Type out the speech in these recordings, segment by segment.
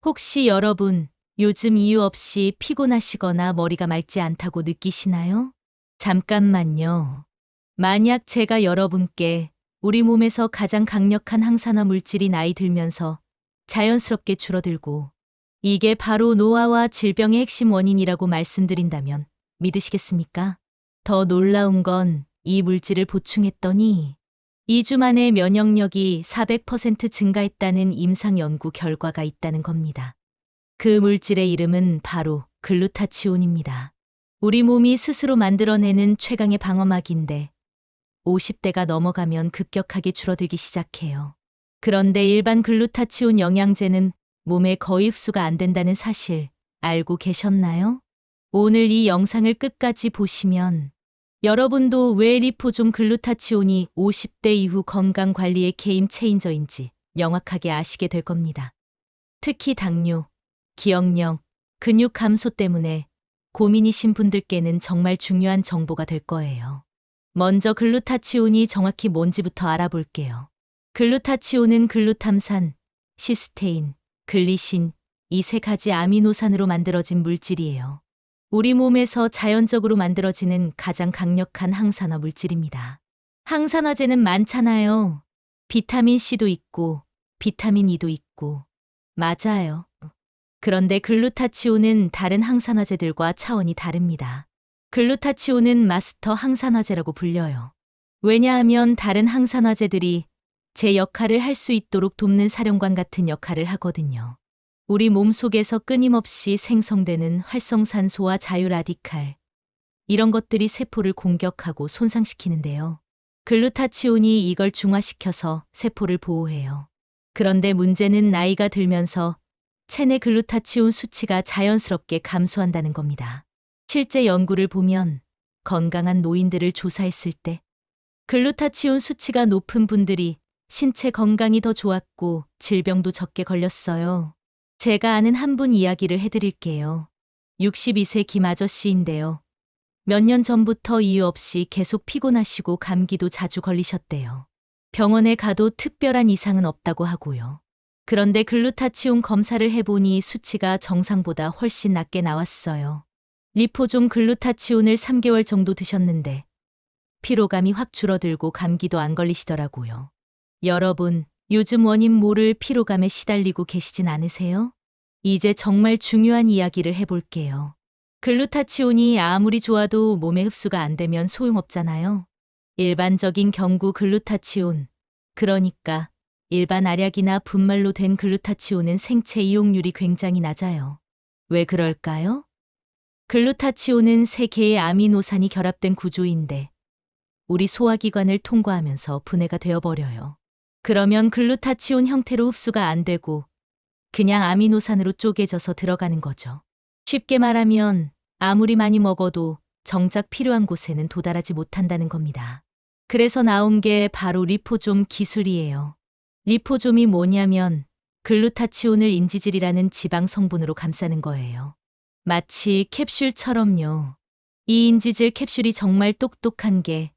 혹시 여러분, 요즘 이유 없이 피곤하시거나 머리가 맑지 않다고 느끼시나요? 잠깐만요. 만약 제가 여러분께 우리 몸에서 가장 강력한 항산화 물질이 나이 들면서 자연스럽게 줄어들고 이게 바로 노화와 질병의 핵심 원인이라고 말씀드린다면 믿으시겠습니까? 더 놀라운 건 이 물질을 보충했더니 2주 만에 면역력이 400% 증가했다는 임상 연구 결과가 있다는 겁니다. 그 물질의 이름은 바로 글루타치온입니다. 우리 몸이 스스로 만들어내는 최강의 방어막인데 50대가 넘어가면 급격하게 줄어들기 시작해요. 그런데 일반 글루타치온 영양제는 몸에 거의 흡수가 안 된다는 사실 알고 계셨나요? 오늘 이 영상을 끝까지 보시면 여러분도 왜 리포좀 글루타치온이 50대 이후 건강 관리의 게임 체인저인지 명확하게 아시게 될 겁니다. 특히 당뇨, 기억력, 근육 감소 때문에 고민이신 분들께는 정말 중요한 정보가 될 거예요. 먼저 글루타치온이 정확히 뭔지부터 알아볼게요. 글루타치온은 글루탐산, 시스테인, 글리신, 이 세 가지 아미노산으로 만들어진 물질이에요. 우리 몸에서 자연적으로 만들어지는 가장 강력한 항산화 물질입니다. 항산화제는 많잖아요. 비타민 C도 있고, 비타민 E도 있고. 맞아요. 그런데 글루타치온은 다른 항산화제들과 차원이 다릅니다. 글루타치온은 마스터 항산화제라고 불려요. 왜냐하면 다른 항산화제들이 제 역할을 할 수 있도록 돕는 사령관 같은 역할을 하거든요. 우리 몸속에서 끊임없이 생성되는 활성산소와 자유라디칼, 이런 것들이 세포를 공격하고 손상시키는데요. 글루타치온이 이걸 중화시켜서 세포를 보호해요. 그런데 문제는 나이가 들면서 체내 글루타치온 수치가 자연스럽게 감소한다는 겁니다. 실제 연구를 보면 건강한 노인들을 조사했을 때 글루타치온 수치가 높은 분들이 신체 건강이 더 좋았고 질병도 적게 걸렸어요. 제가 아는 한 분 이야기를 해드릴게요. 62세 김 아저씨인데요. 몇 년 전부터 이유 없이 계속 피곤하시고 감기도 자주 걸리셨대요. 병원에 가도 특별한 이상은 없다고 하고요. 그런데 글루타치온 검사를 해보니 수치가 정상보다 훨씬 낮게 나왔어요. 리포좀 글루타치온을 3개월 정도 드셨는데 피로감이 확 줄어들고 감기도 안 걸리시더라고요. 여러분, 요즘 원인 모를 피로감에 시달리고 계시진 않으세요? 이제 정말 중요한 이야기를 해볼게요. 글루타치온이 아무리 좋아도 몸에 흡수가 안 되면 소용없잖아요. 일반적인 경구 글루타치온, 그러니까 일반 알약이나 분말로 된 글루타치온은 생체 이용률이 굉장히 낮아요. 왜 그럴까요? 글루타치온은 3개의 아미노산이 결합된 구조인데 우리 소화기관을 통과하면서 분해가 되어버려요. 그러면 글루타치온 형태로 흡수가 안 되고 그냥 아미노산으로 쪼개져서 들어가는 거죠. 쉽게 말하면 아무리 많이 먹어도 정작 필요한 곳에는 도달하지 못한다는 겁니다. 그래서 나온 게 바로 리포좀 기술이에요. 리포좀이 뭐냐면 글루타치온을 인지질이라는 지방 성분으로 감싸는 거예요. 마치 캡슐처럼요. 이 인지질 캡슐이 정말 똑똑한 게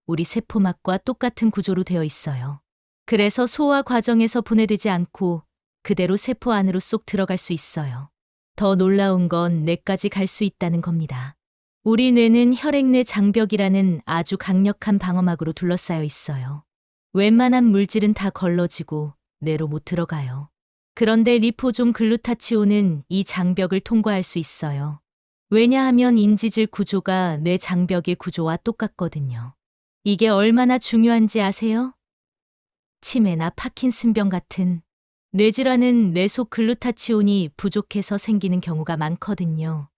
우리 세포막과 똑같은 구조로 되어 있어요. 그래서 소화 과정에서 분해되지 않고 그대로 세포 안으로 쏙 들어갈 수 있어요. 더 놀라운 건 뇌까지 갈 수 있다는 겁니다. 우리 뇌는 혈액내 장벽이라는 아주 강력한 방어막으로 둘러싸여 있어요. 웬만한 물질은 다 걸러지고 뇌로 못 들어가요. 그런데 리포좀 글루타치온은 이 장벽을 통과할 수 있어요. 왜냐하면 인지질 구조가 뇌 장벽의 구조와 똑같거든요. 이게 얼마나 중요한지 아세요? 치매나 파킨슨병 같은 뇌질환은 뇌 속 글루타치온이 부족해서 생기는 경우가 많거든요.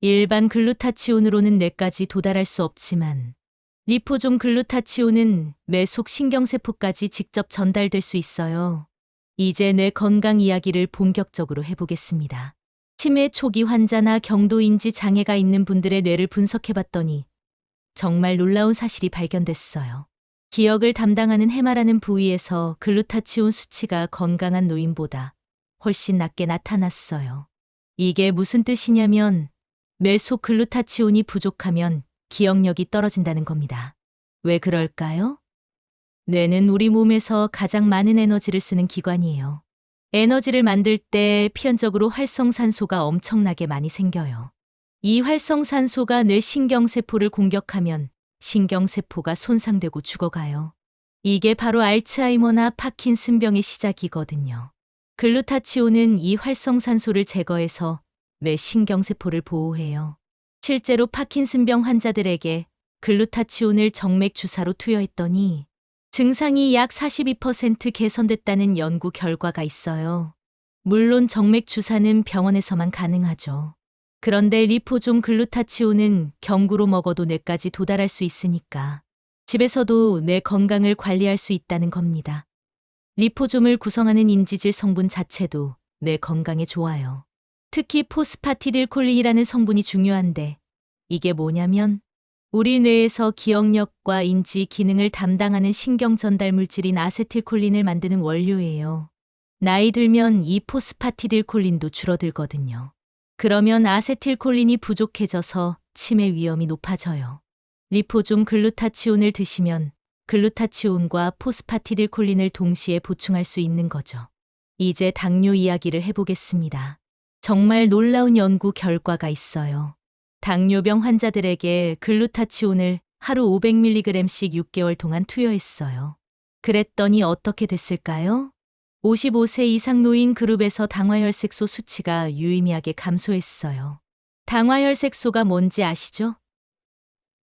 일반 글루타치온으로는 뇌까지 도달할 수 없지만 리포좀 글루타치온은 뇌 속 신경세포까지 직접 전달될 수 있어요. 이제 뇌 건강 이야기를 본격적으로 해보겠습니다. 치매 초기 환자나 경도인지 장애가 있는 분들의 뇌를 분석해봤더니 정말 놀라운 사실이 발견됐어요. 기억을 담당하는 해마라는 부위에서 글루타치온 수치가 건강한 노인보다 훨씬 낮게 나타났어요. 이게 무슨 뜻이냐면 뇌 속 글루타치온이 부족하면 기억력이 떨어진다는 겁니다. 왜 그럴까요? 뇌는 우리 몸에서 가장 많은 에너지를 쓰는 기관이에요. 에너지를 만들 때 필연적으로 활성산소가 엄청나게 많이 생겨요. 이 활성산소가 뇌 신경세포를 공격하면 신경세포가 손상되고 죽어가요. 이게 바로 알츠하이머나 파킨슨병의 시작이거든요. 글루타치온은 이 활성산소를 제거해서 뇌 신경세포를 보호해요. 실제로 파킨슨병 환자들에게 글루타치온을 정맥 주사로 투여했더니 증상이 약 42% 개선됐다는 연구 결과가 있어요. 물론 정맥 주사는 병원에서만 가능하죠. 그런데 리포좀 글루타치온은 경구로 먹어도 뇌까지 도달할 수 있으니까 집에서도 뇌 건강을 관리할 수 있다는 겁니다. 리포좀을 구성하는 인지질 성분 자체도 뇌 건강에 좋아요. 특히 포스파티딜콜린이라는 성분이 중요한데 이게 뭐냐면 우리 뇌에서 기억력과 인지 기능을 담당하는 신경 전달 물질인 아세틸콜린을 만드는 원료예요. 나이 들면 이 포스파티딜콜린도 줄어들거든요. 그러면 아세틸콜린이 부족해져서 치매 위험이 높아져요. 리포좀 글루타치온을 드시면 글루타치온과 포스파티딜콜린을 동시에 보충할 수 있는 거죠. 이제 당뇨 이야기를 해보겠습니다. 정말 놀라운 연구 결과가 있어요. 당뇨병 환자들에게 글루타치온을 하루 500mg씩 6개월 동안 투여했어요. 그랬더니 어떻게 됐을까요? 55세 이상 노인 그룹에서 당화혈색소 수치가 유의미하게 감소했어요. 당화혈색소가 뭔지 아시죠?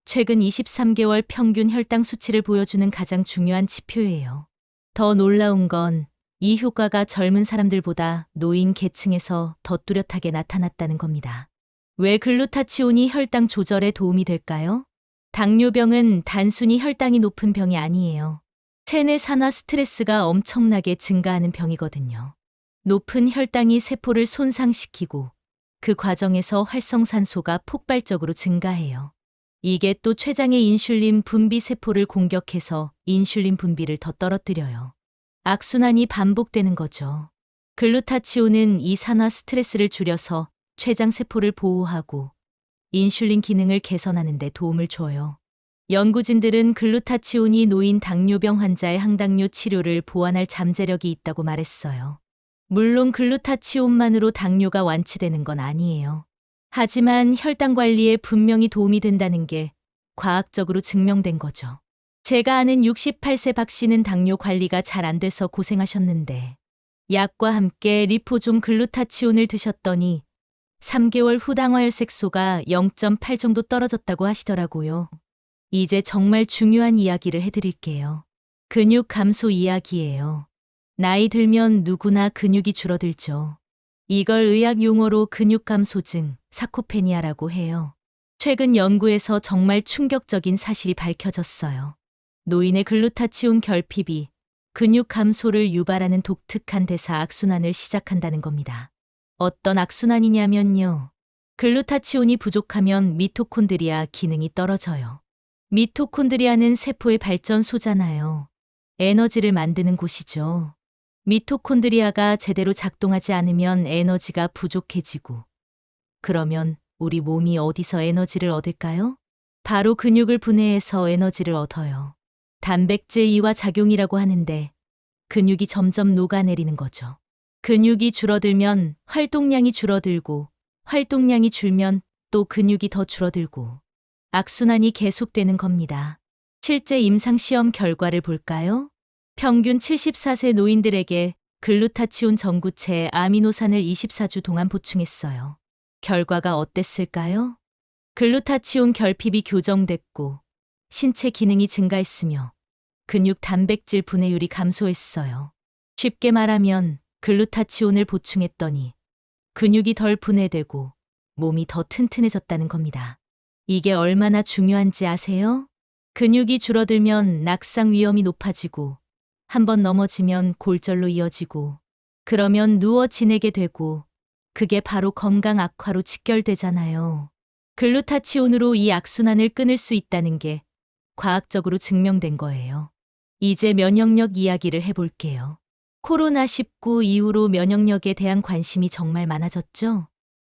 최근 23개월 평균 혈당 수치를 보여주는 가장 중요한 지표예요. 더 놀라운 건 이 효과가 젊은 사람들보다 노인 계층에서 더 뚜렷하게 나타났다는 겁니다. 왜 글루타치온이 혈당 조절에 도움이 될까요? 당뇨병은 단순히 혈당이 높은 병이 아니에요. 체내 산화 스트레스가 엄청나게 증가하는 병이거든요. 높은 혈당이 세포를 손상시키고 그 과정에서 활성산소가 폭발적으로 증가해요. 이게 또 췌장의 인슐린 분비 세포를 공격해서 인슐린 분비를 더 떨어뜨려요. 악순환이 반복되는 거죠. 글루타치온은 이 산화 스트레스를 줄여서 췌장 세포를 보호하고 인슐린 기능을 개선하는 데 도움을 줘요. 연구진들은 글루타치온이 노인 당뇨병 환자의 항당뇨 치료를 보완할 잠재력이 있다고 말했어요. 물론 글루타치온만으로 당뇨가 완치되는 건 아니에요. 하지만 혈당 관리에 분명히 도움이 된다는 게 과학적으로 증명된 거죠. 제가 아는 68세 박 씨는 당뇨 관리가 잘 안 돼서 고생하셨는데 약과 함께 리포좀 글루타치온을 드셨더니 3개월 후 당화혈색소가 0.8 정도 떨어졌다고 하시더라고요. 이제 정말 중요한 이야기를 해드릴게요. 근육 감소 이야기예요. 나이 들면 누구나 근육이 줄어들죠. 이걸 의학 용어로 근육 감소증, 사코페니아라고 해요. 최근 연구에서 정말 충격적인 사실이 밝혀졌어요. 노인의 글루타치온 결핍이 근육 감소를 유발하는 독특한 대사 악순환을 시작한다는 겁니다. 어떤 악순환이냐면요. 글루타치온이 부족하면 미토콘드리아 기능이 떨어져요. 미토콘드리아는 세포의 발전소잖아요. 에너지를 만드는 곳이죠. 미토콘드리아가 제대로 작동하지 않으면 에너지가 부족해지고, 그러면 우리 몸이 어디서 에너지를 얻을까요? 바로 근육을 분해해서 에너지를 얻어요. 단백질 이와 작용이라고 하는데 근육이 점점 녹아내리는 거죠. 근육이 줄어들면 활동량이 줄어들고, 활동량이 줄면 또 근육이 더 줄어들고, 악순환이 계속되는 겁니다. 실제 임상시험 결과를 볼까요? 평균 74세 노인들에게 글루타치온 전구체 아미노산을 24주 동안 보충했어요. 결과가 어땠을까요? 글루타치온 결핍이 교정됐고 신체 기능이 증가했으며 근육 단백질 분해율이 감소했어요. 쉽게 말하면 글루타치온을 보충했더니 근육이 덜 분해되고 몸이 더 튼튼해졌다는 겁니다. 이게 얼마나 중요한지 아세요? 근육이 줄어들면 낙상 위험이 높아지고 한번 넘어지면 골절로 이어지고 그러면 누워 지내게 되고 그게 바로 건강 악화로 직결되잖아요. 글루타치온으로 이 악순환을 끊을 수 있다는 게 과학적으로 증명된 거예요. 이제 면역력 이야기를 해볼게요. 코로나19 이후로 면역력에 대한 관심이 정말 많아졌죠?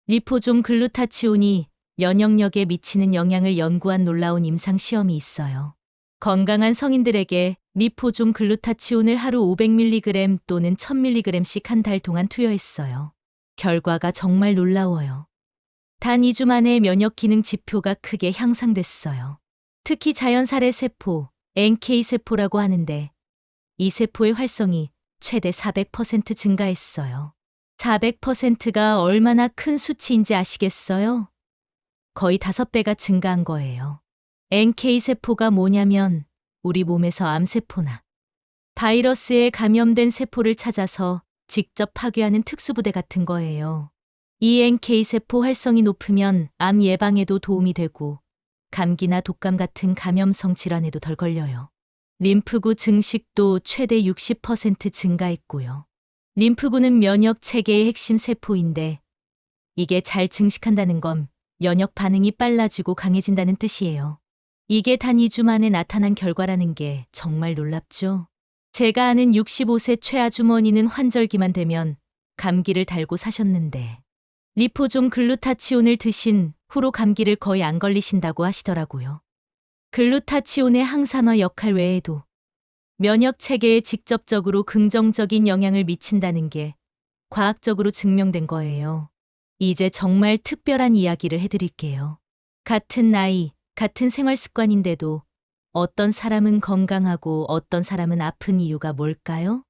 리포좀 글루타치온이 면역력에 미치는 영향을 연구한 놀라운 임상시험이 있어요. 건강한 성인들에게 리포좀 글루타치온을 하루 500mg 또는 1000mg씩 한 달 동안 투여했어요. 결과가 정말 놀라워요. 단 2주 만에 면역 기능 지표가 크게 향상됐어요. 특히 자연살해 세포, NK세포라고 하는데 이 세포의 활성이 최대 400% 증가했어요. 400%가 얼마나 큰 수치인지 아시겠어요? 거의 5배가 증가한 거예요. NK세포가 뭐냐면 우리 몸에서 암세포나 바이러스에 감염된 세포를 찾아서 직접 파괴하는 특수부대 같은 거예요. 이 NK세포 활성이 높으면 암 예방에도 도움이 되고 감기나 독감 같은 감염성 질환에도 덜 걸려요. 림프구 증식도 최대 60% 증가했고요. 림프구는 면역 체계의 핵심 세포인데 이게 잘 증식한다는 건 면역 반응이 빨라지고 강해진다는 뜻이에요. 이게 단 2주 만에 나타난 결과라는 게 정말 놀랍죠? 제가 아는 65세 최아주머니는 환절기만 되면 감기를 달고 사셨는데 리포좀 글루타치온을 드신 후로 감기를 거의 안 걸리신다고 하시더라고요. 글루타치온의 항산화 역할 외에도 면역 체계에 직접적으로 긍정적인 영향을 미친다는 게 과학적으로 증명된 거예요. 이제 정말 특별한 이야기를 해드릴게요. 같은 나이, 같은 생활 습관인데도 어떤 사람은 건강하고 어떤 사람은 아픈 이유가 뭘까요?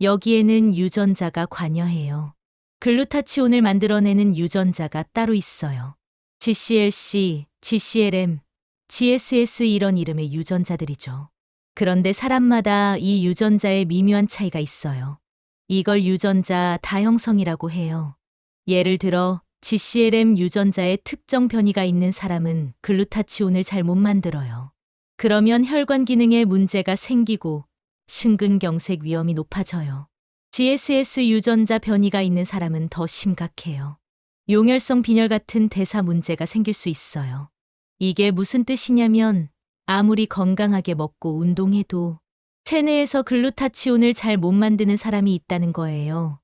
여기에는 유전자가 관여해요. 글루타치온을 만들어내는 유전자가 따로 있어요. GCLC, GCLM, GSS 이런 이름의 유전자들이죠. 그런데 사람마다 이 유전자에 미묘한 차이가 있어요. 이걸 유전자 다형성이라고 해요. 예를 들어 GCLM 유전자에 특정 변이가 있는 사람은 글루타치온을 잘 못 만들어요. 그러면 혈관 기능에 문제가 생기고 심근경색 위험이 높아져요. GSS 유전자 변이가 있는 사람은 더 심각해요. 용혈성 빈혈 같은 대사 문제가 생길 수 있어요. 이게 무슨 뜻이냐면 아무리 건강하게 먹고 운동해도 체내에서 글루타치온을 잘 못 만드는 사람이 있다는 거예요.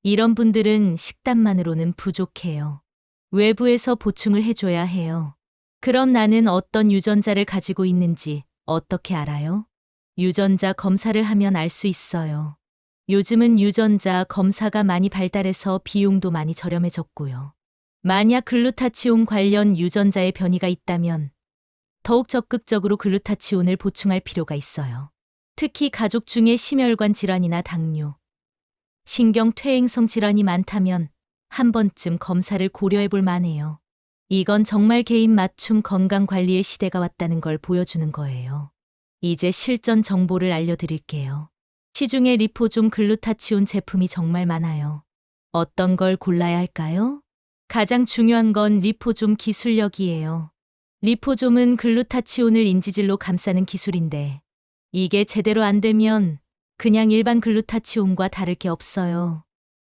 이런 분들은 식단만으로는 부족해요. 외부에서 보충을 해줘야 해요. 그럼 나는 어떤 유전자를 가지고 있는지 어떻게 알아요? 유전자 검사를 하면 알 수 있어요. 요즘은 유전자 검사가 많이 발달해서 비용도 많이 저렴해졌고요. 만약 글루타치온 관련 유전자의 변이가 있다면 더욱 적극적으로 글루타치온을 보충할 필요가 있어요. 특히 가족 중에 심혈관 질환이나 당뇨, 신경퇴행성 질환이 많다면 한 번쯤 검사를 고려해 볼 만해요. 이건 정말 개인 맞춤 건강관리의 시대가 왔다는 걸 보여주는 거예요. 이제 실전 정보를 알려드릴게요. 시중에 리포좀 글루타치온 제품이 정말 많아요. 어떤 걸 골라야 할까요? 가장 중요한 건 리포좀 기술력이에요. 리포좀은 글루타치온을 인지질로 감싸는 기술인데 이게 제대로 안 되면 그냥 일반 글루타치온과 다를 게 없어요.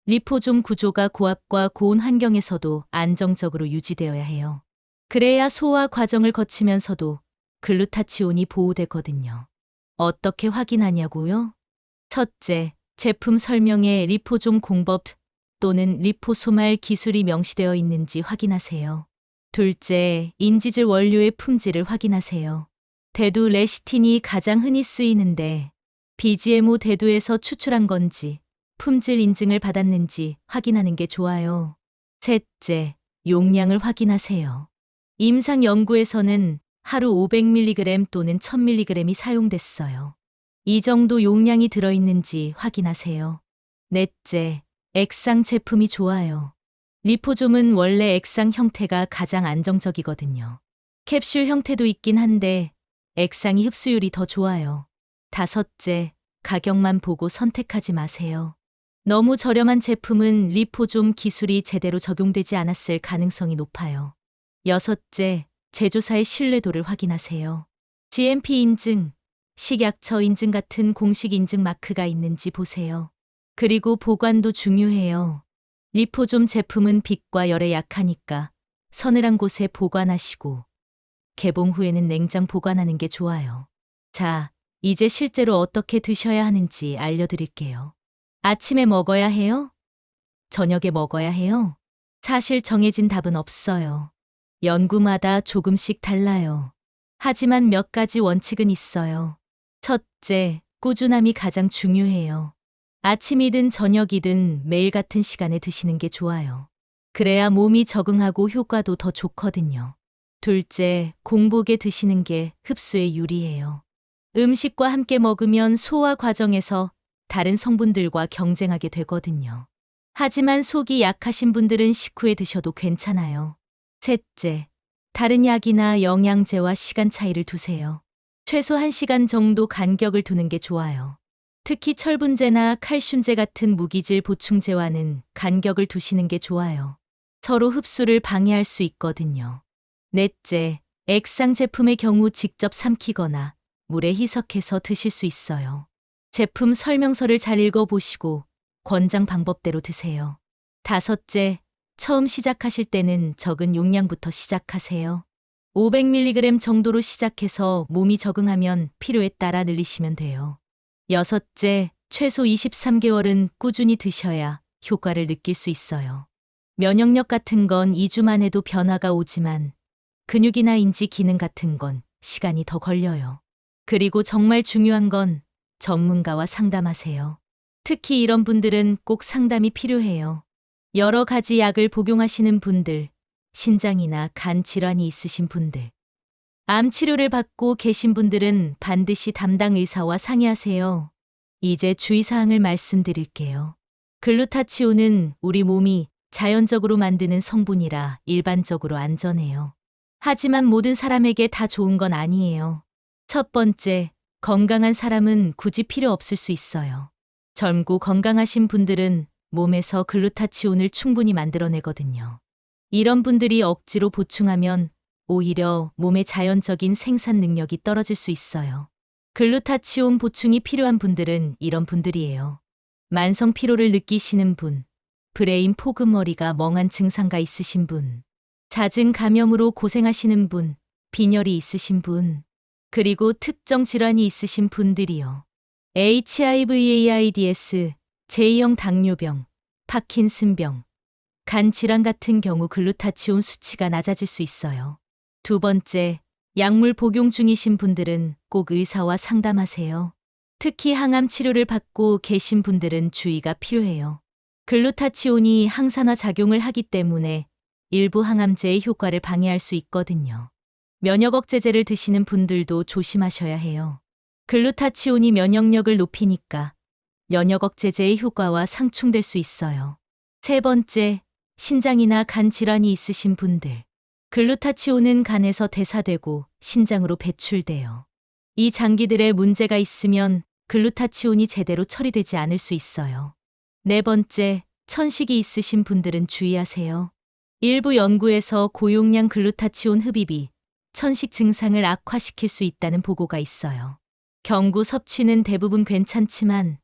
리포좀 구조가 고압과 고온 환경에서도 안정적으로 유지되어야 해요. 그래야 소화 과정을 거치면서도 글루타치온이 보호되거든요. 어떻게 확인하냐고요? 첫째, 제품 설명에 리포좀 공법 또는 리포소말 기술이 명시되어 있는지 확인하세요. 둘째, 인지질 원료의 품질을 확인하세요. 대두 레시틴이 가장 흔히 쓰이는데 BGMO 대두에서 추출한 건지 품질 인증을 받았는지 확인하는 게 좋아요. 셋째, 용량을 확인하세요. 임상 연구에서는 하루 500mg 또는 1000mg이 사용됐어요. 이 정도 용량이 들어있는지 확인하세요. 넷째, 액상 제품이 좋아요. 리포좀은 원래 액상 형태가 가장 안정적이거든요. 캡슐 형태도 있긴 한데 액상이 흡수율이 더 좋아요. 다섯째, 가격만 보고 선택하지 마세요. 너무 저렴한 제품은 리포좀 기술이 제대로 적용되지 않았을 가능성이 높아요. 여섯째, 제조사의 신뢰도를 확인하세요. GMP 인증, 식약처 인증 같은 공식 인증 마크가 있는지 보세요. 그리고 보관도 중요해요. 리포좀 제품은 빛과 열에 약하니까 서늘한 곳에 보관하시고 개봉 후에는 냉장 보관하는 게 좋아요. 자, 이제 실제로 어떻게 드셔야 하는지 알려드릴게요. 아침에 먹어야 해요? 저녁에 먹어야 해요? 사실 정해진 답은 없어요. 연구마다 조금씩 달라요. 하지만 몇 가지 원칙은 있어요. 첫째, 꾸준함이 가장 중요해요. 아침이든 저녁이든 매일 같은 시간에 드시는 게 좋아요. 그래야 몸이 적응하고 효과도 더 좋거든요. 둘째, 공복에 드시는 게 흡수에 유리해요. 음식과 함께 먹으면 소화 과정에서 다른 성분들과 경쟁하게 되거든요. 하지만 속이 약하신 분들은 식후에 드셔도 괜찮아요. 셋째, 다른 약이나 영양제와 시간 차이를 두세요. 최소 1시간 정도 간격을 두는 게 좋아요. 특히 철분제나 칼슘제 같은 무기질 보충제와는 간격을 두시는 게 좋아요. 서로 흡수를 방해할 수 있거든요. 넷째, 액상 제품의 경우 직접 삼키거나 물에 희석해서 드실 수 있어요. 제품 설명서를 잘 읽어보시고 권장 방법대로 드세요. 다섯째, 처음 시작하실 때는 적은 용량부터 시작하세요. 500mg 정도로 시작해서 몸이 적응하면 필요에 따라 늘리시면 돼요. 여섯째, 최소 23개월은 꾸준히 드셔야 효과를 느낄 수 있어요. 면역력 같은 건 2주만 해도 변화가 오지만 근육이나 인지 기능 같은 건 시간이 더 걸려요. 그리고 정말 중요한 건 전문가와 상담하세요. 특히 이런 분들은 꼭 상담이 필요해요. 여러 가지 약을 복용하시는 분들, 신장이나 간 질환이 있으신 분들, 암 치료를 받고 계신 분들은 반드시 담당 의사와 상의하세요. 이제 주의사항을 말씀드릴게요. 글루타치온은 우리 몸이 자연적으로 만드는 성분이라 일반적으로 안전해요. 하지만 모든 사람에게 다 좋은 건 아니에요. 첫 번째, 건강한 사람은 굳이 필요 없을 수 있어요. 젊고 건강하신 분들은 몸에서 글루타치온을 충분히 만들어내거든요. 이런 분들이 억지로 보충하면 오히려 몸의 자연적인 생산 능력이 떨어질 수 있어요. 글루타치온 보충이 필요한 분들은 이런 분들이에요. 만성 피로를 느끼시는 분, 브레인 포근머리가 멍한 증상가 있으신 분, 잦은 감염으로 고생하시는 분, 빈혈이 있으신 분, 그리고 특정 질환이 있으신 분들이요. HIV/AIDS, 제2형 당뇨병, 파킨슨병, 간 질환 같은 경우 글루타치온 수치가 낮아질 수 있어요. 두 번째, 약물 복용 중이신 분들은 꼭 의사와 상담하세요. 특히 항암 치료를 받고 계신 분들은 주의가 필요해요. 글루타치온이 항산화 작용을 하기 때문에 일부 항암제의 효과를 방해할 수 있거든요. 면역 억제제를 드시는 분들도 조심하셔야 해요. 글루타치온이 면역력을 높이니까 면역 억제제의 효과와 상충될 수 있어요. 세 번째, 신장이나 간 질환이 있으신 분들. 글루타치온은 간에서 대사되고 신장으로 배출돼요. 이 장기들에 문제가 있으면 글루타치온이 제대로 처리되지 않을 수 있어요. 네 번째, 천식이 있으신 분들은 주의하세요. 일부 연구에서 고용량 글루타치온 흡입이 천식 증상을 악화시킬 수 있다는 보고가 있어요. 경구 섭취는 대부분 괜찮지만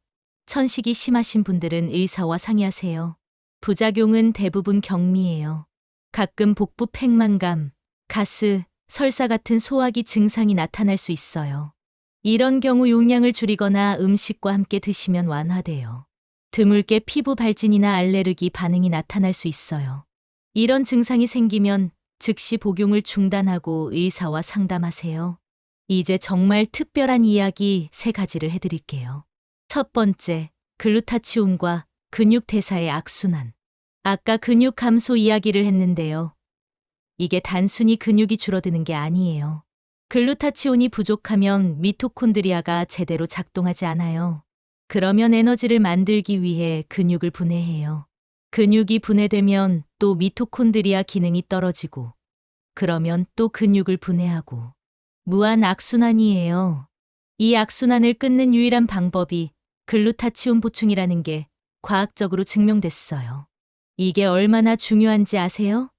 천식이 심하신 분들은 의사와 상의하세요. 부작용은 대부분 경미해요. 가끔 복부 팽만감, 가스, 설사 같은 소화기 증상이 나타날 수 있어요. 이런 경우 용량을 줄이거나 음식과 함께 드시면 완화돼요. 드물게 피부 발진이나 알레르기 반응이 나타날 수 있어요. 이런 증상이 생기면 즉시 복용을 중단하고 의사와 상담하세요. 이제 정말 특별한 이야기 3가지를 해드릴게요. 첫 번째, 글루타치온과 근육 대사의 악순환. 아까 근육 감소 이야기를 했는데요. 이게 단순히 근육이 줄어드는 게 아니에요. 글루타치온이 부족하면 미토콘드리아가 제대로 작동하지 않아요. 그러면 에너지를 만들기 위해 근육을 분해해요. 근육이 분해되면 또 미토콘드리아 기능이 떨어지고, 그러면 또 근육을 분해하고. 무한 악순환이에요. 이 악순환을 끊는 유일한 방법이 글루타치온 보충이라는 게 과학적으로 증명됐어요. 이게 얼마나 중요한지 아세요?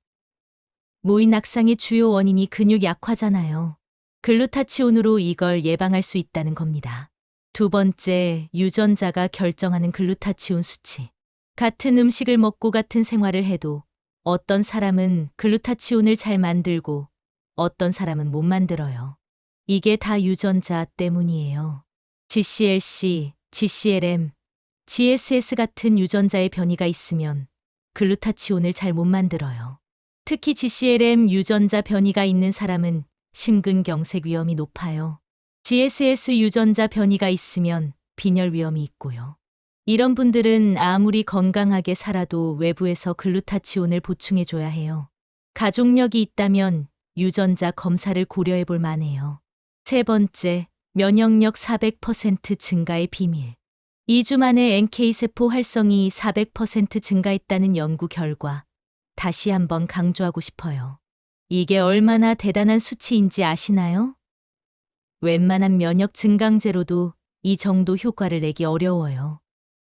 모인 악상의 주요 원인이 근육 약화잖아요. 글루타치온으로 이걸 예방할 수 있다는 겁니다. 두 번째, 유전자가 결정하는 글루타치온 수치. 같은 음식을 먹고 같은 생활을 해도 어떤 사람은 글루타치온을 잘 만들고 어떤 사람은 못 만들어요. 이게 다 유전자 때문이에요. GCLC, GCLM, GSS 같은 유전자의 변이가 있으면 글루타치온을 잘 못 만들어요. 특히 GCLM 유전자 변이가 있는 사람은 심근경색 위험이 높아요. GSS 유전자 변이가 있으면 빈혈 위험이 있고요. 이런 분들은 아무리 건강하게 살아도 외부에서 글루타치온을 보충해줘야 해요. 가족력이 있다면 유전자 검사를 고려해 볼 만해요. 세 번째, 면역력 400% 증가의 비밀. 2주 만에 NK세포 활성이 400% 증가했다는 연구 결과 다시 한번 강조하고 싶어요. 이게 얼마나 대단한 수치인지 아시나요? 웬만한 면역 증강제로도 이 정도 효과를 내기 어려워요.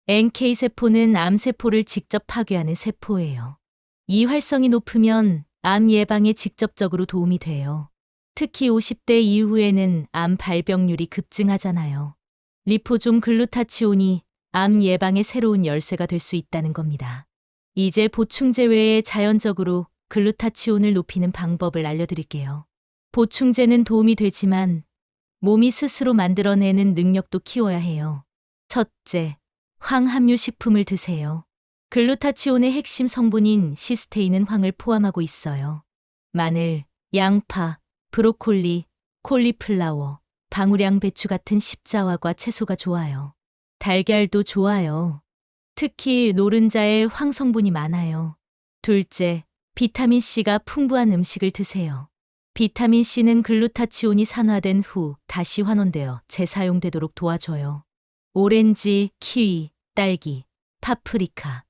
NK세포는 암세포를 직접 파괴하는 세포예요. 이 활성이 높으면 암 예방에 직접적으로 도움이 돼요. 특히 50대 이후에는 암 발병률이 급증하잖아요. 리포종 글루타치온이 암 예방의 새로운 열쇠가 될 수 있다는 겁니다. 이제 보충제 외에 자연적으로 글루타치온을 높이는 방법을 알려드릴게요. 보충제는 도움이 되지만 몸이 스스로 만들어내는 능력도 키워야 해요. 첫째, 황함유 식품을 드세요. 글루타치온의 핵심 성분인 시스테인은 황을 포함하고 있어요. 마늘, 양파, 브로콜리, 콜리플라워, 방울양 배추 같은 십자화과 채소가 좋아요. 달걀도 좋아요. 특히 노른자에 황 성분이 많아요. 둘째, 비타민C가 풍부한 음식을 드세요. 비타민C는 글루타치온이 산화된 후 다시 환원되어 재사용되도록 도와줘요. 오렌지, 키위, 딸기, 파프리카,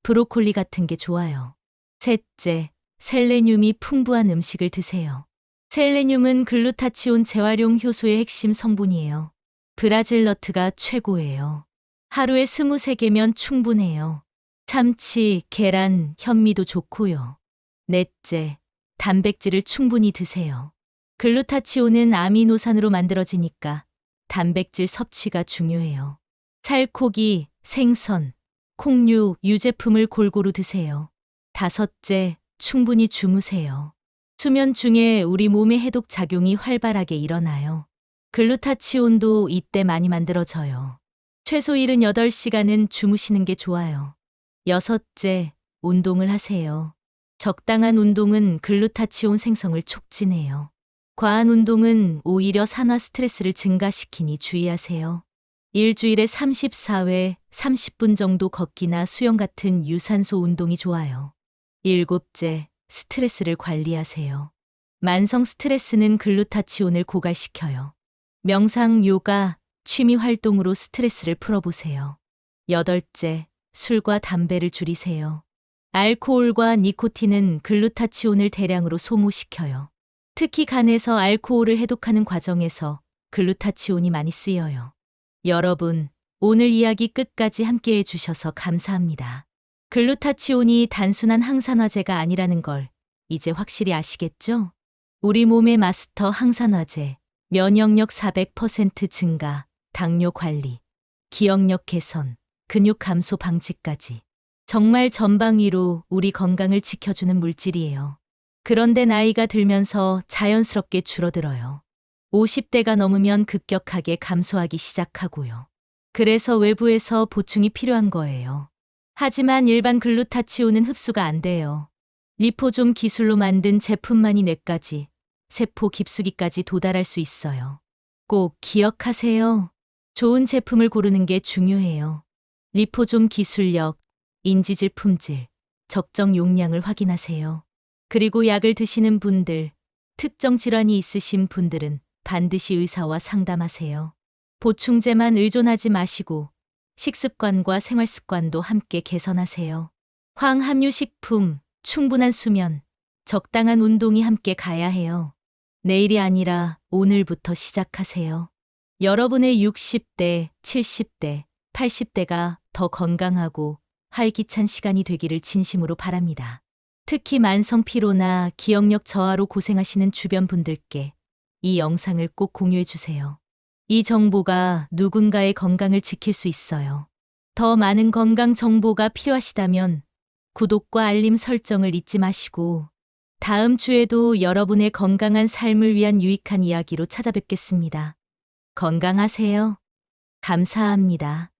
브로콜리 같은 게 좋아요. 셋째, 셀레늄이 풍부한 음식을 드세요. 셀레늄은 글루타치온 재활용 효소의 핵심 성분이에요. 브라질 너트가 최고예요. 하루에 23개면 충분해요. 참치, 계란, 현미도 좋고요. 넷째, 단백질을 충분히 드세요. 글루타치온은 아미노산으로 만들어지니까 단백질 섭취가 중요해요. 살코기, 생선, 콩류, 유제품을 골고루 드세요. 다섯째, 충분히 주무세요. 수면 중에 우리 몸의 해독 작용이 활발하게 일어나요. 글루타치온도 이때 많이 만들어져요. 최소 78시간은 주무시는 게 좋아요. 여섯째, 운동을 하세요. 적당한 운동은 글루타치온 생성을 촉진해요. 과한 운동은 오히려 산화 스트레스를 증가시키니 주의하세요. 일주일에 34회, 30분 정도 걷기나 수영 같은 유산소 운동이 좋아요. 일곱째, 스트레스를 관리하세요. 만성 스트레스는 글루타치온을 고갈시켜요. 명상, 요가, 취미 활동으로 스트레스를 풀어보세요. 여덟째, 술과 담배를 줄이세요. 알코올과 니코틴은 글루타치온을 대량으로 소모시켜요. 특히 간에서 알코올을 해독하는 과정에서 글루타치온이 많이 쓰여요. 여러분, 오늘 이야기 끝까지 함께해 주셔서 감사합니다. 글루타치온이 단순한 항산화제가 아니라는 걸 이제 확실히 아시겠죠? 우리 몸의 마스터 항산화제, 면역력 400% 증가, 당뇨 관리, 기억력 개선, 근육 감소 방지까지 정말 전방위로 우리 건강을 지켜주는 물질이에요. 그런데 나이가 들면서 자연스럽게 줄어들어요. 50대가 넘으면 급격하게 감소하기 시작하고요. 그래서 외부에서 보충이 필요한 거예요. 하지만 일반 글루타치온은 흡수가 안 돼요. 리포좀 기술로 만든 제품만이 뇌까지, 세포 깊숙이까지 도달할 수 있어요. 꼭 기억하세요. 좋은 제품을 고르는 게 중요해요. 리포좀 기술력, 인지질 품질, 적정 용량을 확인하세요. 그리고 약을 드시는 분들, 특정 질환이 있으신 분들은 반드시 의사와 상담하세요. 보충제만 의존하지 마시고 식습관과 생활습관도 함께 개선하세요. 황함유 식품, 충분한 수면, 적당한 운동이 함께 가야 해요. 내일이 아니라 오늘부터 시작하세요. 여러분의 60대, 70대, 80대가 더 건강하고 활기찬 시간이 되기를 진심으로 바랍니다. 특히 만성 피로나 기억력 저하로 고생하시는 주변 분들께 이 영상을 꼭 공유해 주세요. 이 정보가 누군가의 건강을 지킬 수 있어요. 더 많은 건강 정보가 필요하시다면 구독과 알림 설정을 잊지 마시고 다음 주에도 여러분의 건강한 삶을 위한 유익한 이야기로 찾아뵙겠습니다. 건강하세요. 감사합니다.